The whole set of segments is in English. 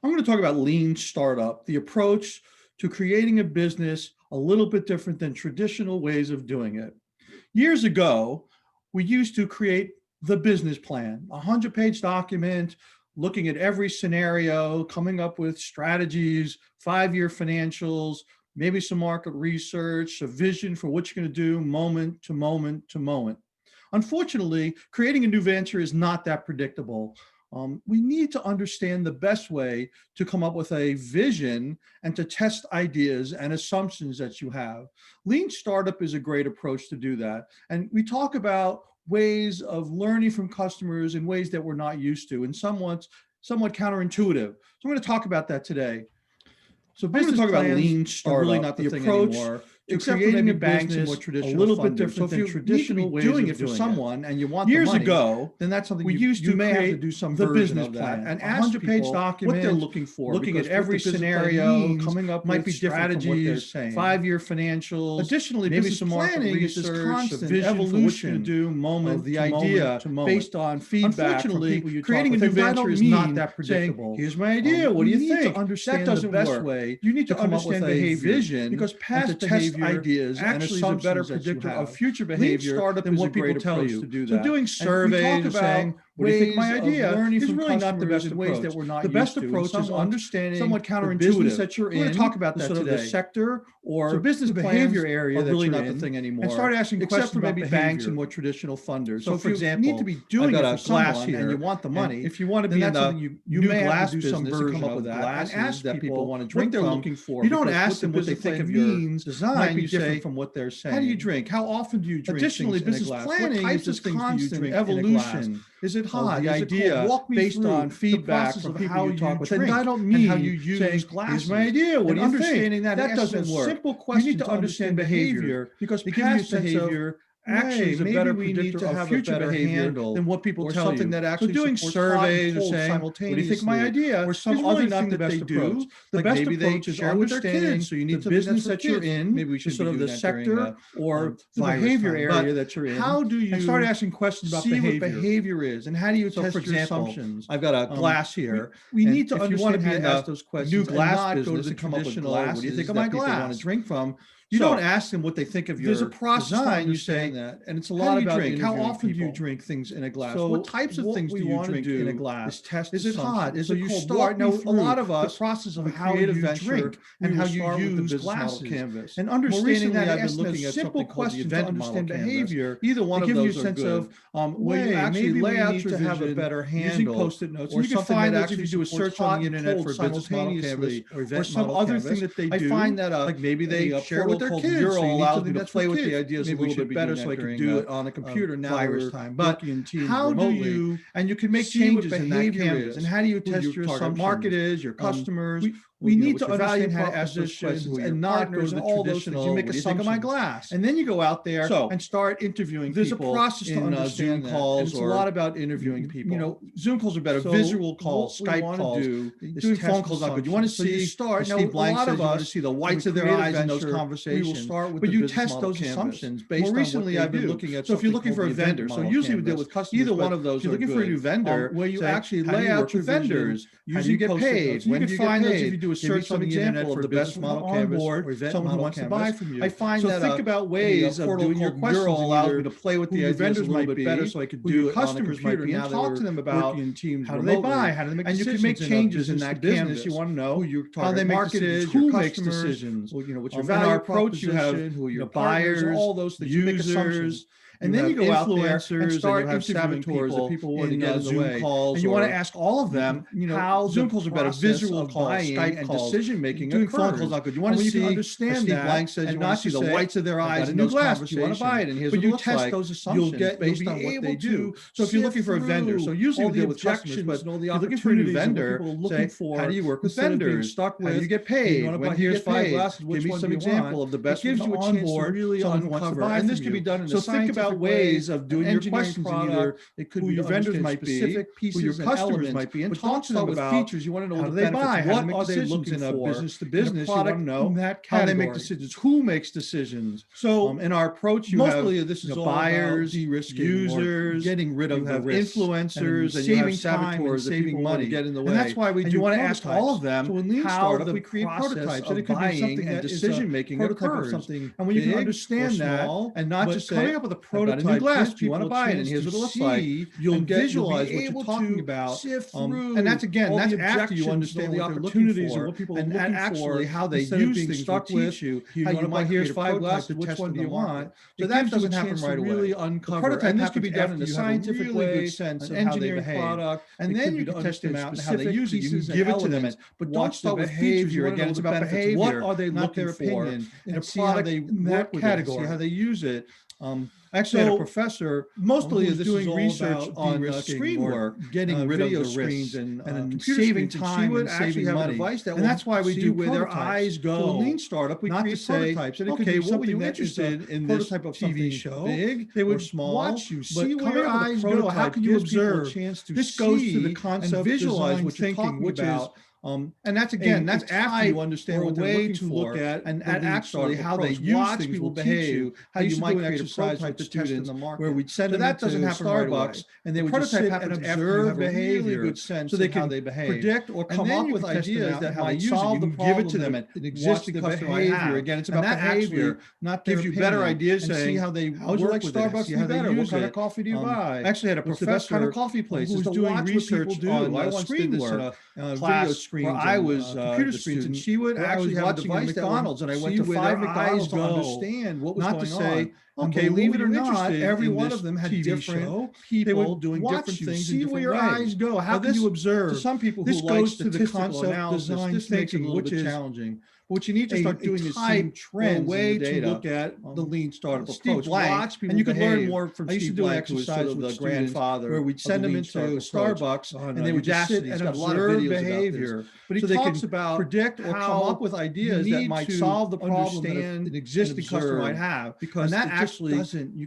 I'm going to talk about lean startup, the approach to creating a business a little bit different than traditional ways of doing it. Years ago, we used to create the business plan, a 100-page document, looking at every scenario, coming up with strategies, 5-year financials, maybe some market research, a vision for what you're going to do moment to moment to moment. Unfortunately, creating a new venture is not that predictable. We need to understand the best way to come up with a vision and to test ideas and assumptions that you have. Lean startup is a great approach to do that. And we talk about ways of learning from customers in ways that we're not used to and somewhat counterintuitive. So I'm going to talk about that today. So business plans about lean startup, really not the approach anymore. Except creating a business more traditional, a little bit different than traditional ways doing it for someone, and you want years the money, ago, then that's something we used to. You may have to do some the business plan and ask 100-page document what they're looking for, looking at every scenario, coming up might with be strategies, 5-year financials. Additionally, maybe some market research, a vision evolution do moment of the idea based on feedback. Unfortunately, creating a new venture is not that predictable. Here's my idea. What do you think? That doesn't work. You need to come up with a vision because past behavior ideas actually is a better predictor of future behavior than what people tell you to do that. So doing surveys, saying, what do you think my idea is really not the best approach. That we're not the best approach is understanding somewhat counterintuitive the business that you're in. We're going to talk about that today. The sector or business behavior area that's really not the thing anymore. And start asking questions about maybe banks and more traditional funders. So for example, you need to be doing it for someone and you want the money. If you want to be in the new glass business and come up with that and ask that people want to drink what they're looking for. You don't ask them what they think of your design. Might be different from what they're saying. How do you drink? How often do you drink? Additionally, business planning is this constant evolution. Is it hot? The idea based on feedback from people you talk with. And I don't mean how you use glasses. Here's my idea. What do you think? That doesn't work. Simple question. You need to understand behavior because past behavior actually is a better predictor of future behavior than what people tell you. Something that actually doing surveys or saying, what do you think my idea? Or some other thing that they do. The best approach is share with their kids. So you need the business that you're in, maybe we should sort of the sector or the behavior area that you're in. How do you start asking questions about behavior? See what behavior is and how do you test your assumptions? I've got a glass here. We need to understand how to ask those questions. New glass business and come up with glasses. What do you think of my glass? Want to drink from? You don't ask them what they think of your design. There's a process. You say that, and it's a lot about drink. How often do you drink things in a glass? So what types of things do you drink in a glass? Is it hot? Is it cold? Start now. A lot of us, the process of how you drink and how you use glasses canvas, and understanding that. I've been looking at simple questions to understand behavior. Either one of those are good. Where you actually lay out your vision, have a better handle, using Post-it notes. Or you can find that if you do a search on the internet for business model canvas or some other thing that they do. I find that like maybe they share with their kids. You're allowed to play with the ideas a little bit better, so I can do it on a computer now. Virus time, but how do you? And you can make changes in that canvas. And how do you test your target market is your customers? We need to understand how to ask those questions and not go to the traditional. You make assumptions. My glass, and then you go out there and start interviewing people. There's a process to understand Zoom calls. It's a lot about interviewing people. You know, Zoom calls are better. Visual calls, Skype calls. Doing phone calls not good. You want to see start. Now, a lot of us want to see the whites of their eyes in those conversations. We will start with, but you test those assumptions based on what recently I've been looking at. So if you're looking for a vendor, so usually we deal with customers. Either one of those. You're looking for a new vendor where you actually lay out your vendors. Usually get paid. When do you find those if you do a search on the internet for the best model canvas or someone who wants to buy from you. I find that think about ways of doing your questions allows me to play with the ideas a little bit better, so I could do it on a computer and talk to them about how do they buy, how do they make decisions, and you can make changes in that business. You want to know who your target market is, who makes decisions, you know what your value approach you have, who your buyers, all those things, users. And then you go out there and start interviewing people want to get Zoom calls, and you want to ask all of them, you know, how Zoom calls are better, visual calls, Skype and decision making. Doing phone calls not good. You want to see understand Steve Blank says you want to see the whites of their eyes in those conversations. You want to buy it, and here's what it looks like. But you test those assumptions. You'll get based on what they do. So if you're looking for a vendor, so usually we deal with customers, but if you're looking for a new vendor, say, how do you work with vendors? How do you get paid? When here's 5 glasses, give me some example of the best. It gives you a chance to really uncover, and this can be done in a scientific about ways of doing your questions in either it could be your vendors might be, who your customers might be, and talk to them about features. You want to know how what they buy, what are they looking in a business to business. You want to know how they make decisions, who makes decisions. So in our approach, you mostly have, this is all buyers, users, getting rid of the influencers, and saving saboteurs, saving money, get in the way. And that's why we do. You want to ask all of them. So in Lean Startup, we create prototypes, and it could be something and decision making occurs. And when you can understand that, and not just coming up with a prototype glass, you want to buy it, and here's what it looks like. You'll visualize what you're talking about, and that's again, that's after you understand the opportunities and what people are looking for, actually how they use things. Stuck with you, how you might here's 5 glasses. Which one do you want? So that doesn't happen right away. Really uncover, and this could be done in a scientific way, sense of engineering product, and then you can test them out and how they use it. You can give it to them, but don't start with behavior. Again, it's about behavior. What are they looking for in a product? They work with category, see how they use it. Actually, I had a professor mostly this doing research on screen work, getting rid of the screens and saving time and saving money. And that's why we do where their eyes go. So a Lean Startup, we create prototypes. And it could be something interested in this type of TV show, big, they would watch you, see where your eyes go. How can you observe? This goes to the concept of visualize what you're talking about. And that's again, that's after you understand what they're looking for, look at and actually how they use things will behave, how you might create a prototype to test in the market, where we'd send them that doesn't happen Starbucks, and they would just sit and observe behavior, good sense so they can predict or come up with ideas that might solve the problem. Give it to them an existing customer behavior. Again, it's about behavior, not gives you better ideas, saying how they would you like Starbucks to be better. What kind of coffee do you buy? Actually, had a professor kind of coffee place who's doing research on screen work, video screens. Where I was computer screens, and she would actually have a device at McDonald's, and I went to 5 McDonald's to understand what was going on. Okay, believe it or not, every one of them had different people doing different things. See where your eyes go. How can you observe? To some people, this goes to the concept design thinking, which is challenging. What you need to start doing is seeing trends, way to look at the Lean Startup approach. And you can learn more from Steve Blank, who was sort of the grandfather, where we'd send them into Starbucks, and they would just sit and observe behavior. But he talks about predict or come up with ideas that might solve the problem that an existing customer might have, because that actually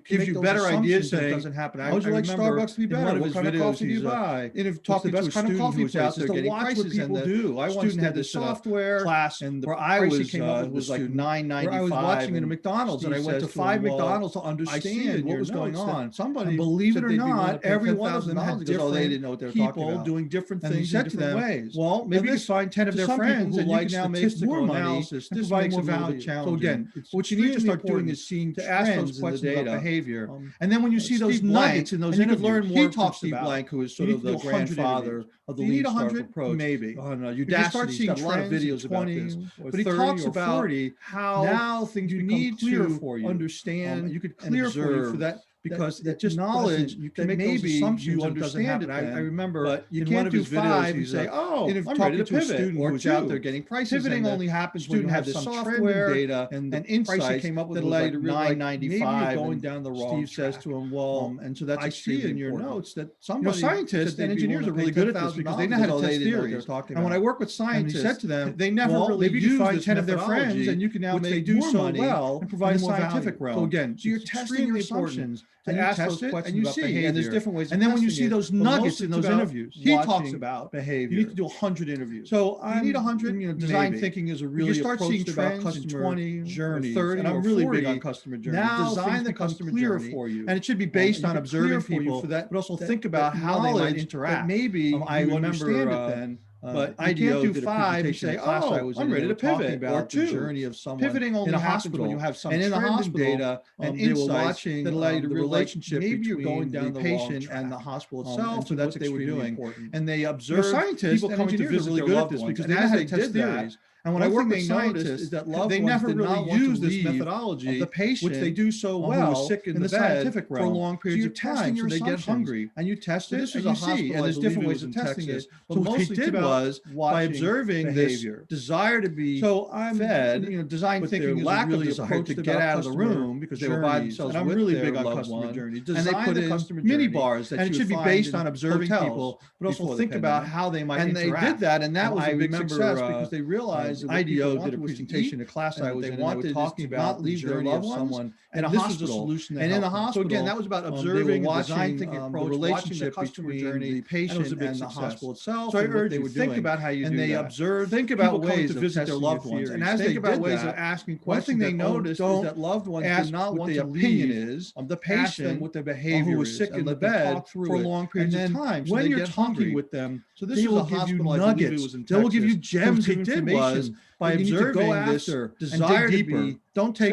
gives you better ideas. Saying doesn't happen. How would you like Starbucks to be better? What kind of coffee do you buy? And if talking to a student who was out there getting prices, and the student had this software class, and the I was like $9.95. I was watching in a McDonald's, and I went to 5 McDonald's to understand what was going on. Somebody, believe it or not, every one of them had different they didn't know what they were talking about. Doing different things in different ways. Well, maybe you find 10 of their friends who like now make more analysis. This makes more value. So again, what you need to start doing is seeing to ask those questions about behavior. And then when you see those nuggets in those interviews, he talks about Blank, who is sort of the grandfather of the Lean Startup approach. Maybe. You start seeing a lot of videos about this. But he talks about how now things become clear for you. Understand, you could clear for you for that. Because that just knowledge, you can make maybe you understand it. I remember, but you can't do 5 and say, "Oh, I'm ready to pivot." Or who's out there getting prices. Pivoting only happens when you have some software data and insights came up with that allow you to realize $9.95 going down the wrong. Steve says to him, "Well," and so that's I see in your notes that somebody, scientists and engineers are really good at this because they know how to test theories. And when I work with scientists, he said to them, they never really use find 10 of their friends, and you can now make do so well and provide more scientific realm. So again, so you're testing your assumptions. And you ask those questions, and you see, and there's different ways. And then when you see those nuggets in those interviews, he talks about behavior. You need to do 100 interviews. So you need 100. Design thinking is a really start seeing trends about customer 20 journey, 30, and I'm really big on customer journey. Now design the customer journey for you, and it should be based on observing people for that, but also think about how they might interact. Maybe I understand it then. But I can't do 5 and say, "Oh, I'm ready to pivot," or 2. Journey of someone pivoting only in a hospital when you have some and in the hospital data and insights that allow you to relationship. Maybe you're going down the patient and the hospital itself. So that's what they were doing, and they observe scientists and engineers are really good at this because they know how to test theories. And when I work with scientists, is that they never really use this methodology of the patient, which they do so well sick in the scientific realm for long periods of time. So they get hungry, and you test it, and you see, and there's different ways of testing it. But what they did was by observing this desire to be fed, design thinking lack of desire to get out of the room because they were by themselves. And I'm really big on customer journey. And they put in mini bars that, and it should be based on observing people, but also think about how they might interact. And they did that, and that was a big success because they realized IDEO did a presentation, a class I was in, and they were talking about the journey of someone in a hospital. And in the hospital, so again, that was about observing the design thinking approach, the relationship between the patient and the hospital itself. So I urge you to think about how you do that. And they observe, think about ways to visit their loved ones. And as they think about ways of asking questions, one thing they noticed is that loved ones do not want the opinion is of the patient, what their behavior who was sick in the bed for long periods of time. So when you're talking with them, so this will give you nuggets. They will give you gems of information by observing this desire to be. Don't take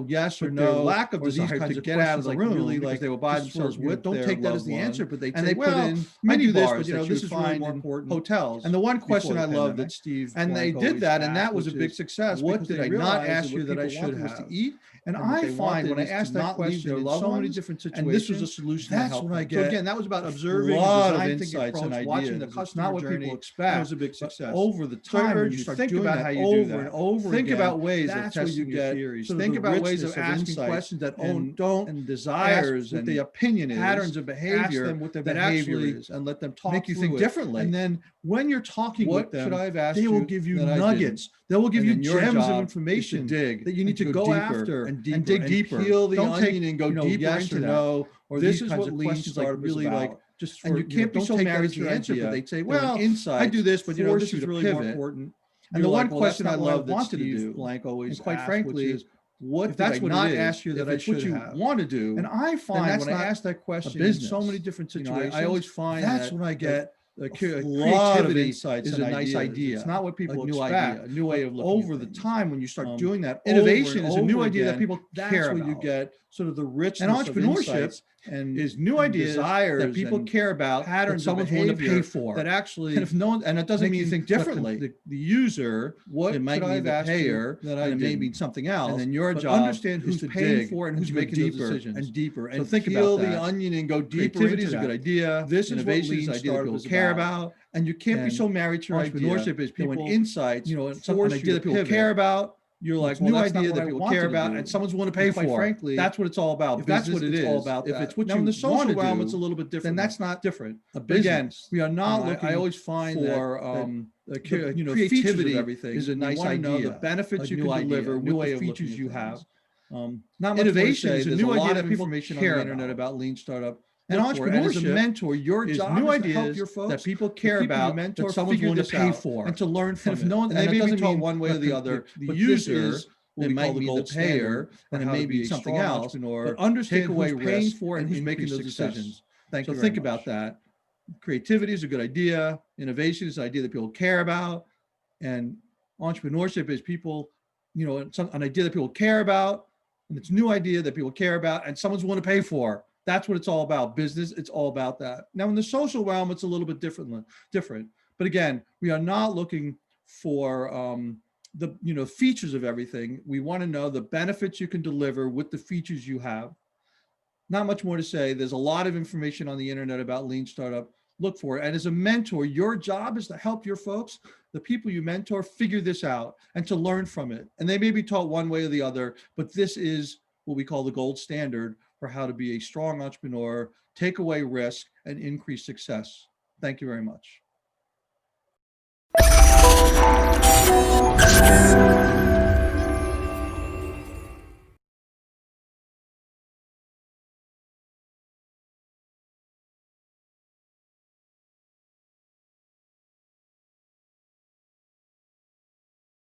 yes or no, lack of desire to get out of the room, really, like they were by themselves with. Don't take that as the answer, but they put in many bars. This is really more important. Hotels. And the one question I love that Steve and they did that, and that was a big success. What did I not ask you that I should have? To eat. And I find when I asked that question in so many different situations, and this was a solution. That's what I get. So again, that was about observing a lot of insights and ideas, watching the customer journey. People expect. It was a big success. Over the time, when you start think about how you do that over and over. Think about ways of testing your theories. Think about ways of asking questions that don't and desires and the opinion is patterns of behavior. Ask them what their behavior is and let them talk. Make you think differently. And then when you're talking with them, they will give you nuggets. They will give you gems of information that you need to go after and dig deeper. Peel the onion and go deeper into that. Or this is what lean startup really like. Just for, and you can't be so married to the answer, but they'd say, well, I do this, but this is really more important. And the one question I love that Steve Blank always, and quite frankly, is what did I not ask you that I should have? Want to do? And I find when I ask that question in so many different situations, I always find that's when I get a lot of insights is a nice idea. It's not what people expect. A new way of looking over the time when you start doing that. Innovation is a new idea that people care about. That's where you get sort of the richness and entrepreneurship and is new ideas that people care about, patterns someone's willing to pay for. That actually, and if no one, and it doesn't mean you think differently. The user, what it might mean the payer, that it may mean something else. And then your job understand who's paying for it and who's making those decisions and deeper. And think about that. Peel the onion and go deeper. Creativity is a good idea. This is what lean startups care about. And you can't be so married to your entrepreneurship is people insights, some idea that people care about. You're like, new idea that people care about and someone's willing to pay for. Frankly, that's what it's all about. If that's what it is, all about. If it's what you in the social realm, it's a little bit different. Then that's not different. Again, we are not looking. I always find for creativity of everything is a nice idea. The benefits you can deliver, new way of features you have. Not innovation is a new idea that people care on the internet about lean startup. And entrepreneurship as a mentor, your job is to help your folks that people care about, that someone's willing to pay for, and to learn from it. And they may be told one way or the other. The user, it might be the payer, and it may be something else. But understand who's paying for and who's making those decisions. So think about that. Creativity is a good idea. Innovation is an idea that people care about, and entrepreneurship is people, an idea that people care about, and it's a new idea that people care about, and someone's willing to pay for. That's what it's all about. Business, it's all about that. Now, in the social realm, it's a little bit different. But again, we are not looking for the features of everything. We want to know the benefits you can deliver with the features you have. Not much more to say. There's a lot of information on the internet about lean startup. Look for it. And as a mentor, your job is to help your folks, the people you mentor, figure this out and to learn from it. And they may be taught one way or the other, but this is what we call the gold standard for how to be a strong entrepreneur, take away risk, and increase success. Thank you very much.